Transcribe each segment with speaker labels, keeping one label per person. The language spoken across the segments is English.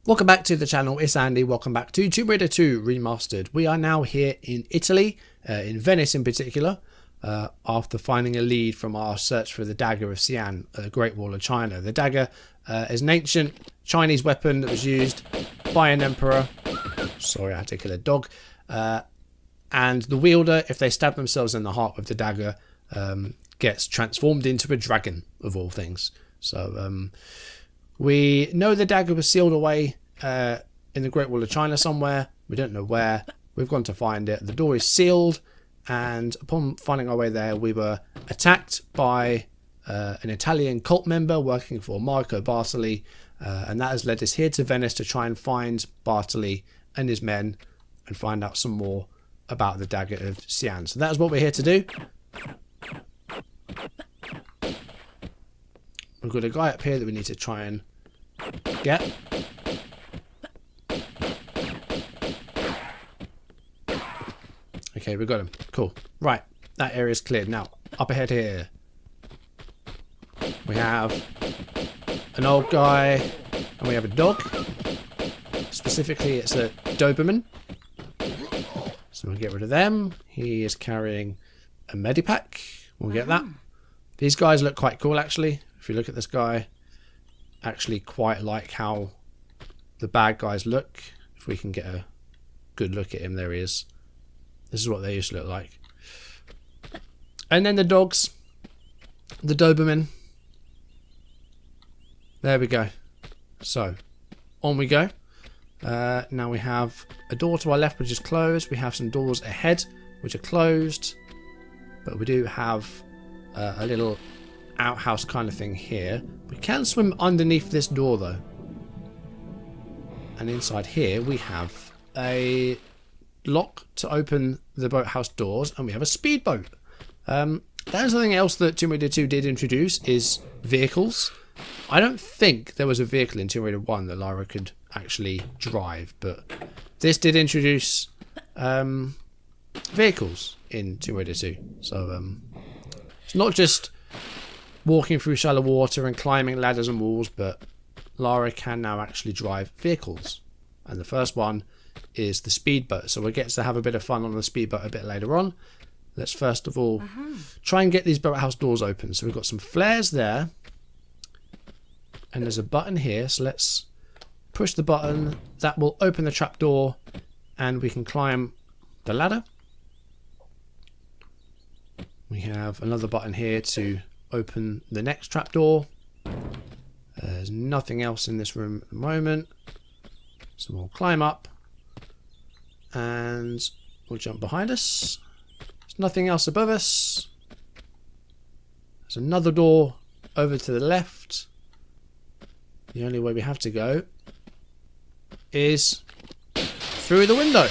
Speaker 1: Welcome back to the channel, it's Andy. Welcome back to Tomb Raider 2 Remastered. We are now here in Italy, in Venice in particular, after finding a lead from our search for the dagger of Xi'an at the Great Wall of China. The dagger is an ancient Chinese weapon that was used by an emperor. Sorry, I had to kill a dog. And the wielder, if they stab themselves in the heart with the dagger, gets transformed into a dragon, of all things. So, we know the dagger was sealed away in the Great Wall of China somewhere. We don't know where. We've gone to find it. The door is sealed, and upon finding our way there, we were attacked by an Italian cult member working for Marco Bartoli, and that has led us here to Venice to try and find Bartoli and his men and find out some more about the dagger of Xi'an. So that is what we're here to do. We've got a guy up here that we need to try and get. Okay, we got him. Cool. Right, that area is cleared. Now, up ahead here, we have an old guy and we have a dog. Specifically, it's a Doberman. So we'll get rid of them. He is carrying a medipack. We'll get that. These guys look quite cool, actually. If you look at this guy, actually quite like how the bad guys look. If we can get a good look at him, there he is. This is what they used to look like. And then the dogs, the Doberman. There we go. So, on we go. Now we have a door to our left which is closed. We have some doors ahead which are closed. But we do have a little outhouse kind of thing here. We can swim underneath this door though. And inside here we have a lock to open the boathouse doors, and we have a speedboat. That is something else that Tomb Raider 2 did introduce, is vehicles. I don't think there was a vehicle in Tomb Raider 1 that Lara could actually drive, but this did introduce vehicles in Tomb Raider 2. So it's not just walking through shallow water and climbing ladders and walls, but Lara can now actually drive vehicles. And the first one is the speedboat. So we'll get to have a bit of fun on the speedboat a bit later on. Let's first of all try and get these boathouse doors open. So we've got some flares there. And there's a button here. So let's push the button. That will open the trapdoor and we can climb the ladder. We have another button here to open the next trapdoor. There's nothing else in this room at the moment. So we'll climb up and we'll jump behind us. There's nothing else above us. There's another door over to the left. The only way we have to go is through the window.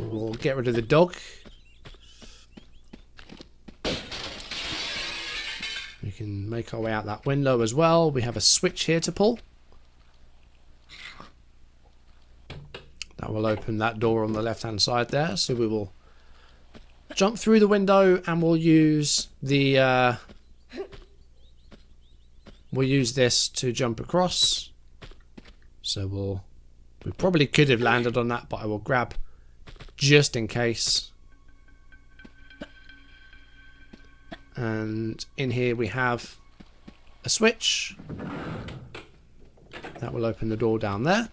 Speaker 1: We'll get rid of the dog. We can make our way out that window as well. We have a switch here to pull. That will open that door on the left hand side there. So we will jump through the window and we'll use the we'll use this to jump across. So we probably could have landed on that, but I will grab just in case. And in here we have a switch that will open the door down there.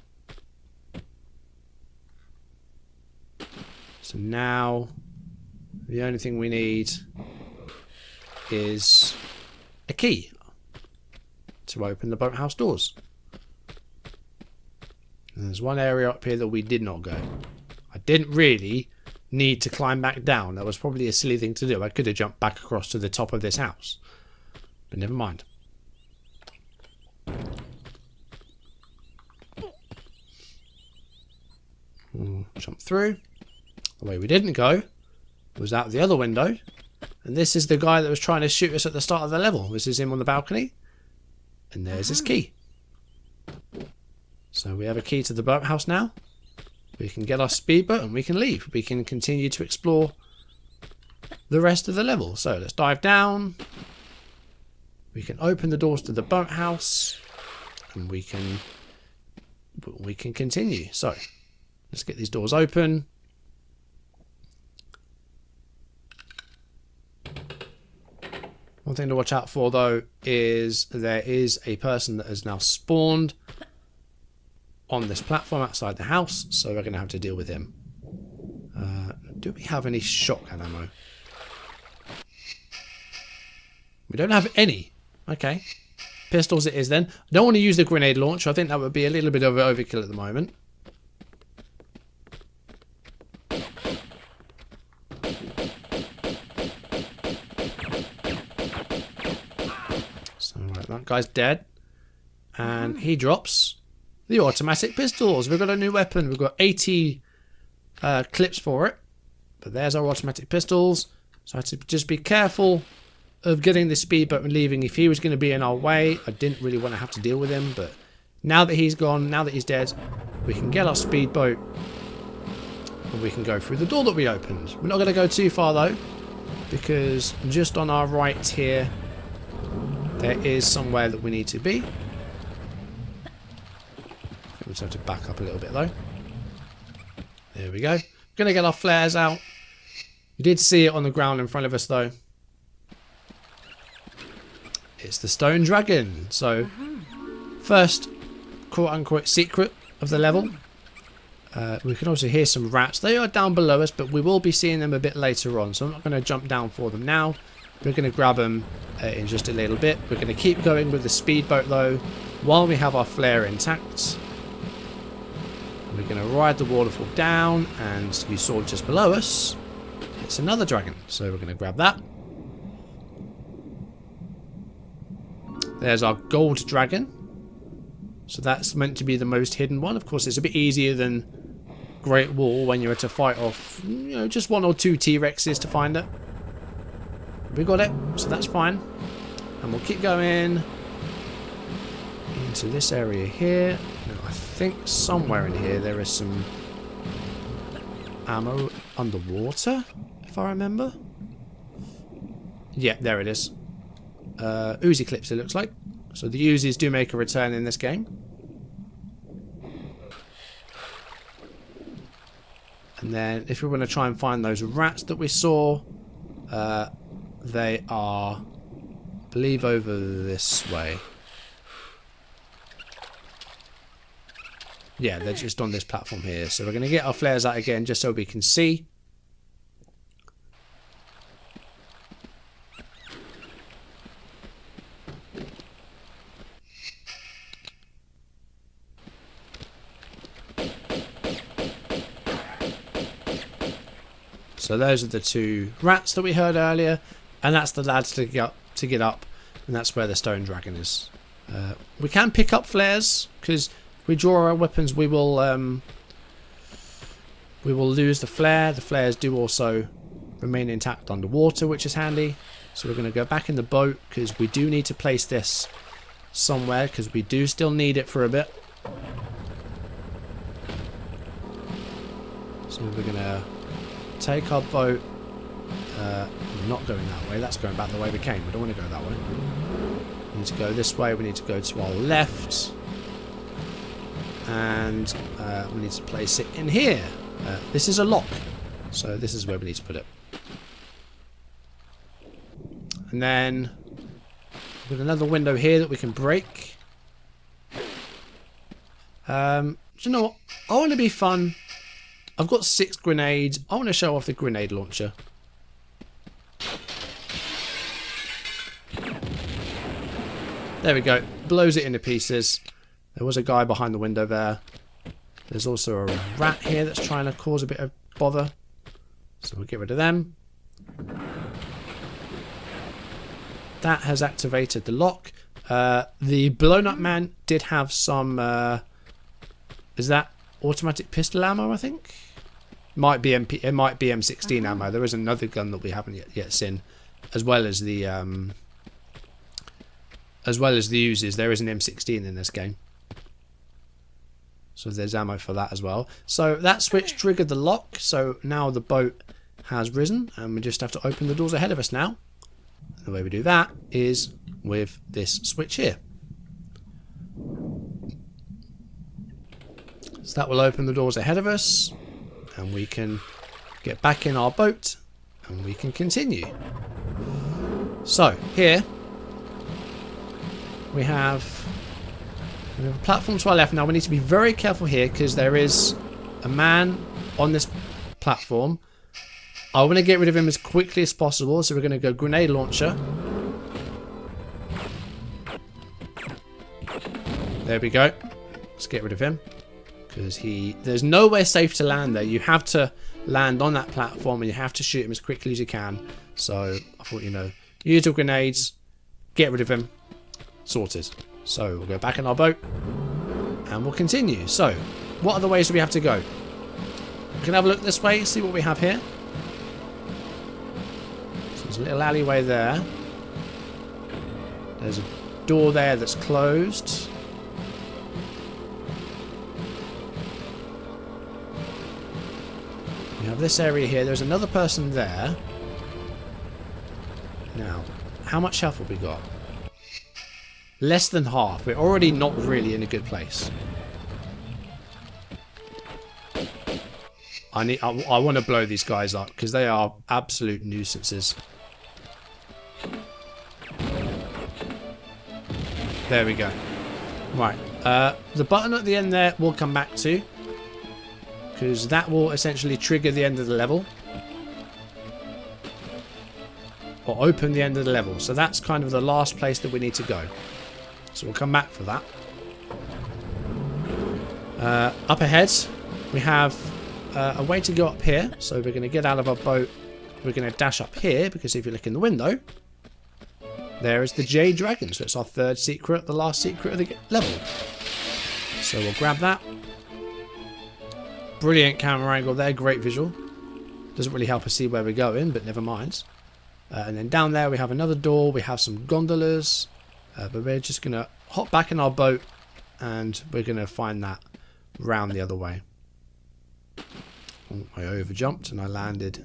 Speaker 1: So now the only thing we need is a key to open the boathouse doors. And there's one area up here that we did not go. I didn't really need to climb back down. That was probably a silly thing to do. I could have jumped back across to the top of this house. But never mind. We'll jump through. The way we didn't go was out the other window. And this is the guy that was trying to shoot us at the start of the level. This is him on the balcony. And there's his key. So we have a key to the boathouse now. We can get our speedboat and we can leave. We can continue to explore the rest of the level. So let's dive down. We can open the doors to the boathouse, and we can continue. So let's get these doors open. One thing to watch out for, though, is there is a person that has now spawned on this platform outside the house, so we're going to have to deal with him. Do we have any shotgun ammo? We don't have any. Okay. Pistols it is then. I don't want to use the grenade launcher. I think that would be a little bit of an overkill at the moment. So right, that guy's dead. And he drops the automatic pistols. We've got a new weapon. We've got 80 clips for it. But there's our automatic pistols. So I had to just be careful of getting the speedboat and leaving. If he was going to be in our way, I didn't really want to have to deal with him. But now that he's gone, now that he's dead, we can get our speedboat and we can go through the door that we opened. We're not going to go too far though, because just on our right here, there is somewhere that we need to be. We just have to back up a little bit though. There we go. Gonna get our flares out. You did see it on the ground in front of us though. It's the stone dragon. So first quote unquote secret of the level. We can also hear some rats. They are down below us, but we will be seeing them a bit later on, so I'm not going to jump down for them now. We're going to grab them in just a little bit. We're going to keep going with the speedboat though while we have our flare intact. We're going to ride the waterfall down, and you saw just below us, it's another dragon. So we're going to grab that. There's our gold dragon. So that's meant to be the most hidden one. Of course, it's a bit easier than Great Wall when you were to fight off, you know, just one or two T-Rexes to find it. We got it, so that's fine. And we'll keep going into this area here. Now, I think somewhere in here there is some ammo underwater, if I remember. Yeah, there it is. Uzi clips, it looks like. So the Uzis do make a return in this game. And then if we want to try and find those rats that we saw, they are, I believe, over this way. Yeah, they're just on this platform here. So we're going to get our flares out again just so we can see. So those are the two rats that we heard earlier, and that's the lads to get up, and that's where the stone dragon is. We can pick up flares because we draw our weapons. We will lose the flare. The flares do also remain intact underwater, which is handy. So we're going to go back in the boat because we do need to place this somewhere because we do still need it for a bit. So we're going to take our boat. We're not going that way. That's going back the way we came. We don't want to go that way. We need to go this way. We need to go to our left. And we need to place it in here. This is a lock. So this is where we need to put it. And then we've got another window here that we can break. Do you know what? I want to be fun. I've got 6 grenades. I want to show off the grenade launcher. There we go. Blows it into pieces. There was a guy behind the window there. There's also a rat here that's trying to cause a bit of bother. So we'll get rid of them. That has activated the lock. The blown up man did have some... is that automatic pistol ammo, I think? It might be M16 ammo. There is another gun that we haven't yet seen, as well as the Uzis. There is an M16 in this game, so there's ammo for that as well. So that switch triggered the lock. So now the boat has risen, and we just have to open the doors ahead of us now. The way we do that is with this switch here. So that will open the doors ahead of us, and we can get back in our boat and we can continue. So here we have a platform to our left. Now we need to be very careful here because there is a man on this platform. I want to get rid of him as quickly as possible, so we're going to go grenade launcher. There we go. Let's get rid of him. Because there's nowhere safe to land there. You have to land on that platform and you have to shoot him as quickly as you can. So I thought, use your grenades, get rid of him, sorted. So we'll go back in our boat and we'll continue. So what other ways do we have to go? We can have a look this way, see what we have here. So there's a little alleyway there. There's a door there that's closed. We have this area here. There's another person there. Now, how much health have we got? Less than half. We're already not really in a good place. I want to blow these guys up because they are absolute nuisances. There we go. Right. The button at the end there we'll come back to, because that will essentially trigger the end of the level. Or open the end of the level. So that's kind of the last place that we need to go. So we'll come back for that. Up ahead, we have a way to go up here. So we're going to get out of our boat. We're going to dash up here, because if you look in the window, there is the Jade Dragon. So it's our third secret, the last secret of the level. So we'll grab that. Brilliant camera angle there, great visual. Doesn't really help us see where we're going, but never mind. And then down there we have another door, we have some gondolas, but we're just going to hop back in our boat and we're going to find that round the other way. Oh, I overjumped and I landed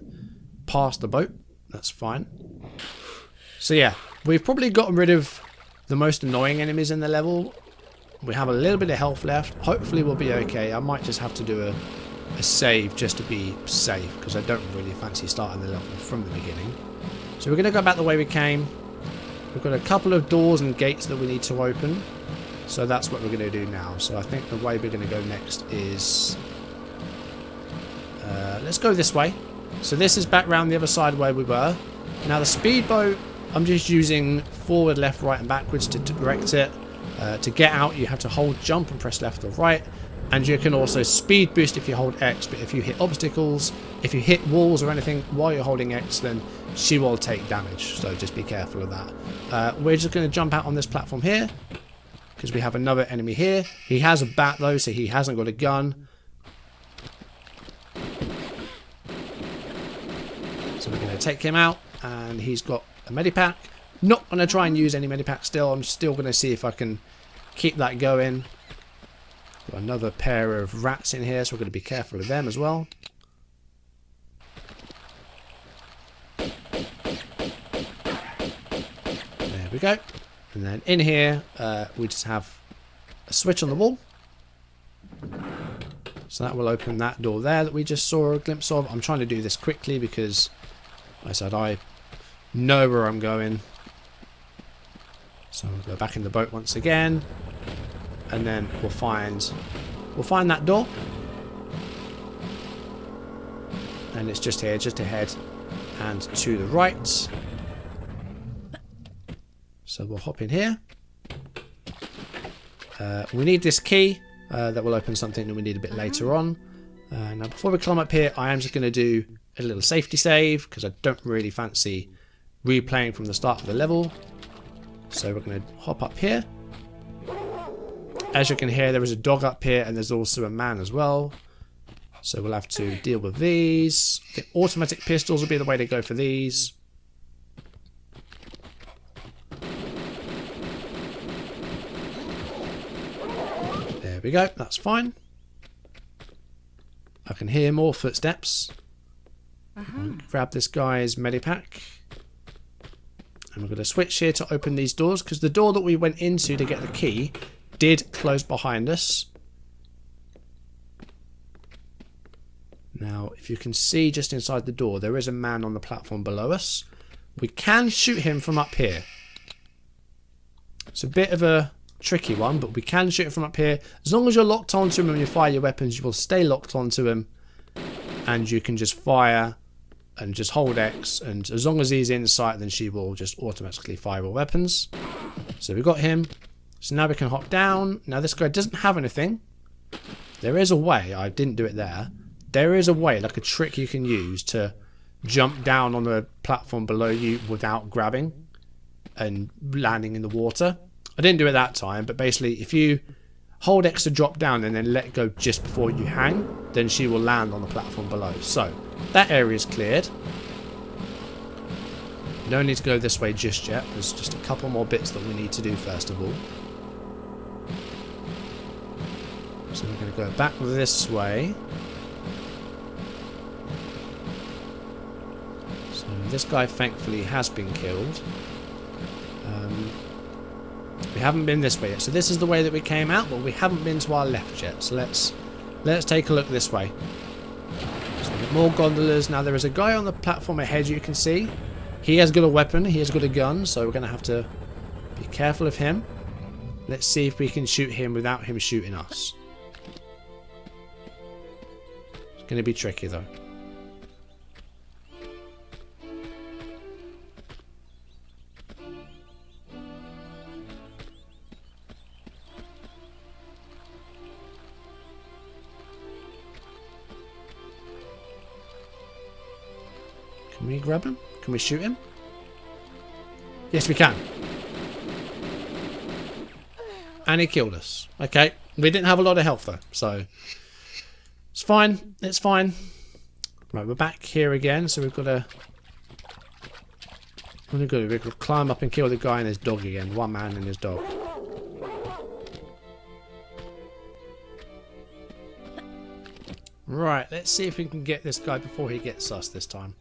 Speaker 1: past the boat, that's fine. So yeah, we've probably gotten rid of the most annoying enemies in the level. We have a little bit of health left, hopefully we'll be okay. I might just have to do a save just to be safe, because I don't really fancy starting the level from the beginning. So we're going to go back the way we came. We've got a couple of doors and gates that we need to open. So that's what we're going to do now. So I think the way we're going to go next is... let's go this way. So this is back round the other side where we were. Now the speedboat, I'm just using forward, left, right and backwards to direct it. To get out you have to hold jump and press left or right. And you can also speed boost if you hold X, but if you hit obstacles, if you hit walls or anything while you're holding X, then she will take damage, so just be careful of that. We're just going to jump out on this platform here, because we have another enemy here. He has a bat though, so he hasn't got a gun. So we're going to take him out, and he's got a medipack. Not going to try and use any medipack still, I'm still going to see if I can keep that going. Got another pair of rats in here, so we're going to be careful of them as well. There we go. And then in here, we just have a switch on the wall. So that will open that door there that we just saw a glimpse of. I'm trying to do this quickly because, like I said, I know where I'm going. So we'll go back in the boat once again. And then we'll find that door, and it's just here, just ahead and to the right. So we'll hop in here. We need this key that will open something that we need a bit later on. Now before we climb up here, I am just going to do a little safety save because I don't really fancy replaying from the start of the level. So we're going to hop up here. As you can hear, there is a dog up here and there's also a man as well. So we'll have to deal with these. The automatic pistols will be the way to go for these. There we go, that's fine. I can hear more footsteps. Grab this guy's medipack. And we're going to switch here to open these doors, because the door that we went into to get the key did close behind us. Now, if you can see just inside the door, there is a man on the platform below us. We can shoot him from up here. It's a bit of a tricky one, but we can shoot him from up here. As long as you're locked onto him and you fire your weapons, you will stay locked onto him. And you can just fire and just hold X. And as long as he's in sight, then she will just automatically fire all weapons. So we've got him. So now we can hop down. Now this guy doesn't have anything. There is a way. I didn't do it there. There is a way, like a trick you can use to jump down on the platform below you without grabbing and landing in the water. I didn't do it that time, but basically if you hold X to drop down and then let go just before you hang, then she will land on the platform below. So that area is cleared. No need to go this way just yet. There's just a couple more bits that we need to do first of all. So we're going to go back this way. So this guy thankfully has been killed. We haven't been this way yet. So this is the way that we came out, but we haven't been to our left yet. So let's take a look this way. So we've got more gondolas. Now there is a guy on the platform ahead, you can see. He has got a weapon, he has got a gun, so we're going to have to be careful of him. Let's see if we can shoot him without him shooting us. It's going to be tricky though. Can we grab him? Can we shoot him? Yes, we can. And he killed us. Okay. We didn't have a lot of health though, so it's fine. It's fine. Right, we're back here again, so we've got to... We've got to climb up and kill the guy and his dog again. One man and his dog. Right, let's see if we can get this guy before he gets us this time.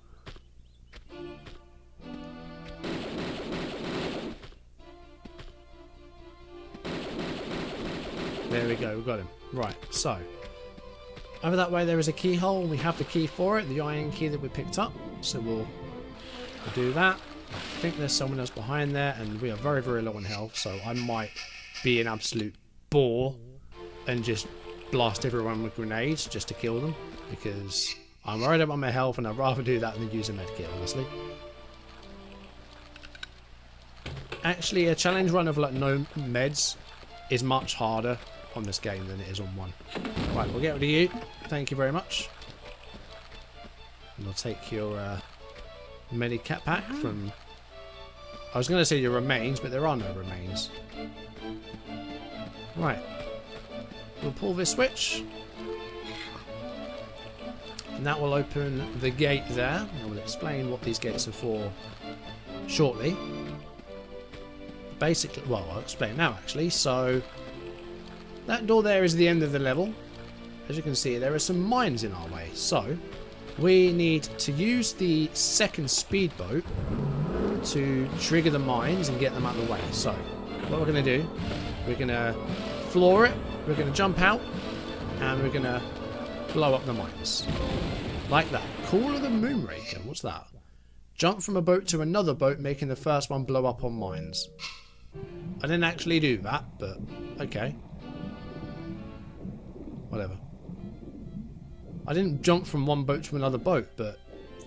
Speaker 1: There we go, we've got him. Right, so over that way there is a keyhole, and we have the key for it, the iron key that we picked up. So we'll do that. I think there's someone else behind there, and we are very, very low on health, so I might be an absolute bore and just blast everyone with grenades just to kill them, because I'm worried about my health and I'd rather do that than use a medkit, honestly. Actually, a challenge run of like no meds is much harder on this game than it is on one. Right, we'll get rid of you. Thank you very much. And I'll take your medicat pack from... I was going to say your remains, but there are no remains. Right. We'll pull this switch. And that will open the gate there. I will explain what these gates are for shortly. Basically, well, I'll explain now actually. So that door there is the end of the level. As you can see, there are some mines in our way. So we need to use the second speedboat to trigger the mines and get them out of the way. So what we're going to do, we're going to floor it, we're going to jump out, and we're going to blow up the mines. Like that. Call of the Moonraker. What's that? Jump from a boat to another boat, making the first one blow up on mines. I didn't actually do that, but okay. Whatever. I didn't jump from one boat to another boat, but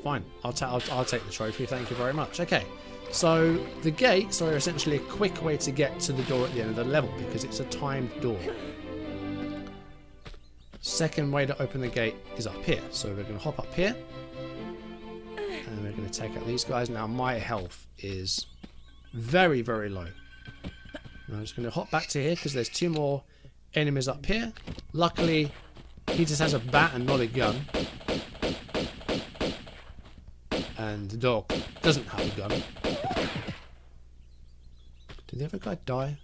Speaker 1: fine. I'll take the trophy. Thank you very much. Okay. So the gates are essentially a quick way to get to the door at the end of the level because it's a timed door. Second way to open the gate is up here. So we're going to hop up here. And we're going to take out these guys. Now my health is very, very low. I'm just going to hop back to here because there's two more enemies up here. Luckily, he just has a bat and not a gun. And the dog doesn't have a gun. Did the other guy die?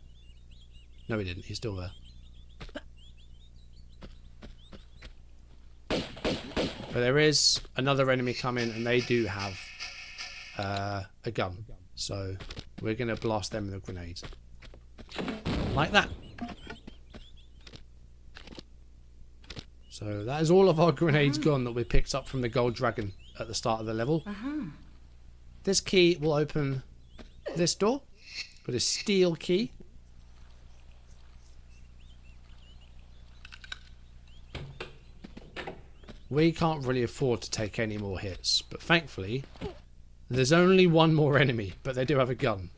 Speaker 1: No, he didn't. He's still there. But there is another enemy coming, and they do have a gun. So we're going to blast them with a grenade. Like that. So that is all of our grenades gone that we picked up from the gold dragon at the start of the level. This key will open this door with a steel key. We can't really afford to take any more hits, but thankfully there's only one more enemy, but they do have a gun.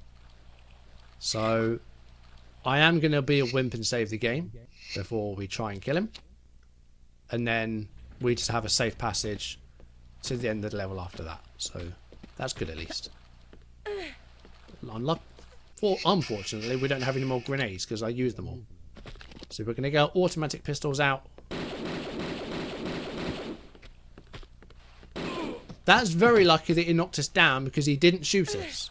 Speaker 1: So I am going to be a wimp and save the game before we try and kill him. And then we just have a safe passage to the end of the level after that. So that's good at least. Unfortunately, we don't have any more grenades because I used them all. So we're going to get our automatic pistols out. That's very lucky that he knocked us down because he didn't shoot us.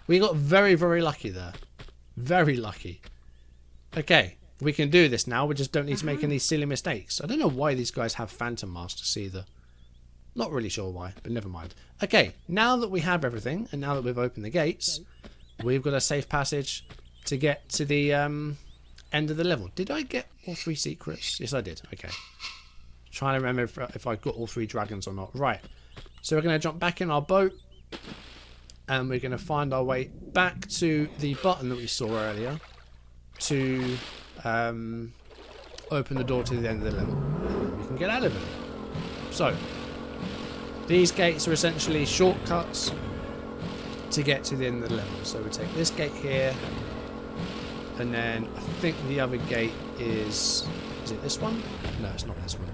Speaker 1: We got very, very lucky there. Very lucky. Okay, we can do this now. We just don't need to make any silly mistakes. I don't know why these guys have phantom masks either. Not really sure why, but never mind. Okay, now that we have everything, and now that we've opened the gates, we've got a safe passage to get to the end of the level. Did I get all 3 secrets? Yes, I did. Okay. Trying to remember if I got all 3 dragons or not. Right. So we're going to jump back in our boat, and we're going to find our way back to the button that we saw earlier to open the door to the end of the level. And we can get out of it. So these gates are essentially shortcuts to get to the end of the level. So we take this gate here, and then I think the other gate is it this one? No, it's not this one.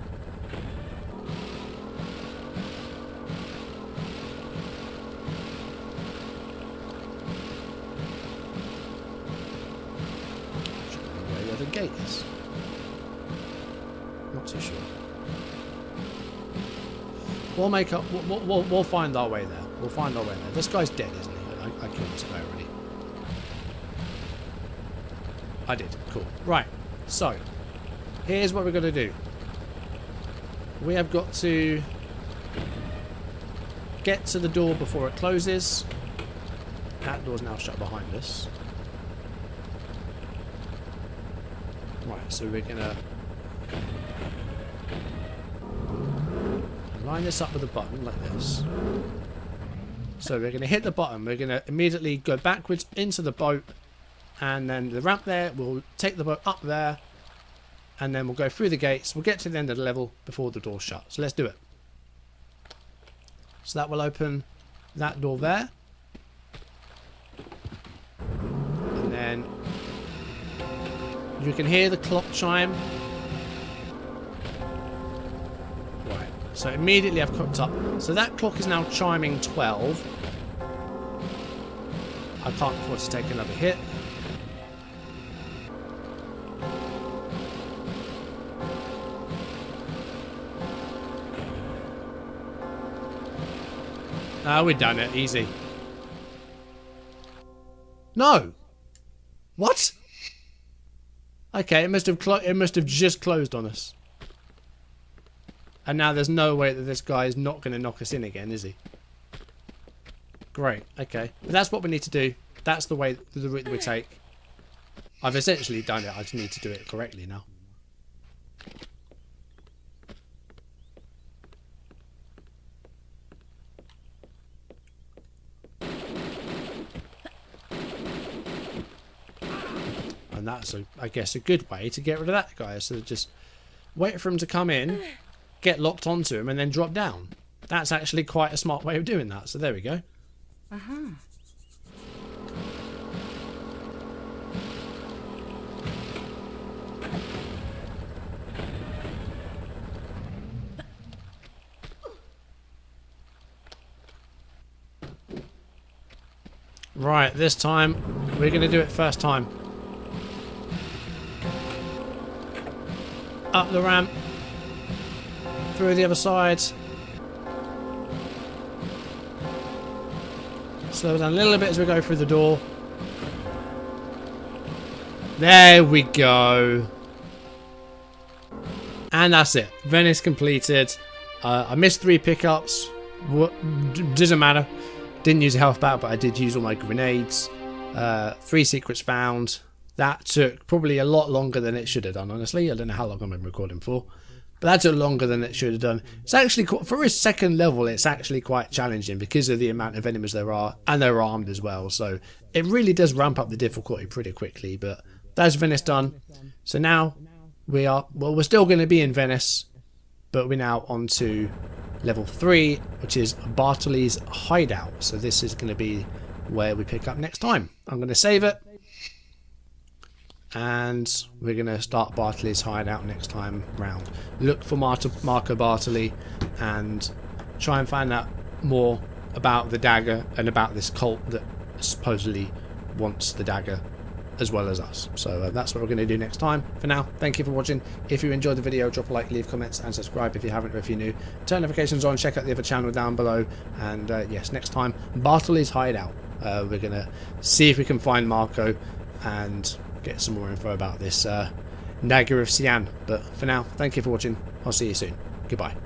Speaker 1: Where the gate is. Not too sure. We'll make up. We'll find our way there. We'll find our way there. This guy's dead, isn't he? I killed this guy already. I did. Cool. Right. So here's what we're going to do. We have got to get to the door before it closes. That door's now shut behind us. Right. So we're gonna line this up with a button like this. So we're going to hit the button. We're going to immediately go backwards into the boat, and then the ramp there, we'll take the boat up there, and then we'll go through the gates. We'll get to the end of the level before the door's shut. So let's do it. So that will open that door there. And then you can hear the clock chime. So immediately I've cooked up. So that clock is now chiming 12. I can't afford to take another hit. Ah, we've done it. Easy. No! What? Okay, it must have just closed on us. And now there's no way that this guy is not going to knock us in again, is he? Great, okay. But that's what we need to do. That's the way, the route that we take. I've essentially done it. I just need to do it correctly now. And that's, I guess, a good way to get rid of that guy. So just wait for him to come in, get locked onto him, and then drop down. That's actually quite a smart way of doing that. So there we go. Right, this time we're going to do it first time. Up the ramp, through the other side. Slow down a little bit as we go through the door. There we go. And that's it. Venice completed. I missed 3 pickups. Doesn't matter. Didn't use a health bar, but I did use all my grenades. 3 secrets found. That took probably a lot longer than it should have done, honestly. I don't know how long I've been recording for, but that took longer than it should have done. It's actually, for a second level, it's actually quite challenging because of the amount of enemies there are, and they're armed as well. So it really does ramp up the difficulty pretty quickly, but that's Venice done. So now we're still going to be in Venice, but we're now on to level 3, which is Bartley's hideout. So this is going to be where we pick up next time. I'm going to save it, and we're going to start Bartley's hideout next time round. Look for Marco Bartley and try and find out more about the dagger and about this cult that supposedly wants the dagger as well as us. So that's what we're going to do next time. For now, thank you for watching. If you enjoyed the video, drop a like, leave comments, and subscribe if you haven't, or if you're new. Turn notifications on, check out the other channel down below, and yes, next time, Bartley's hideout. We're going to see if we can find Marco and get some more info about this dagger of Cyan. But for now, thank you for watching. I'll see you soon. Goodbye.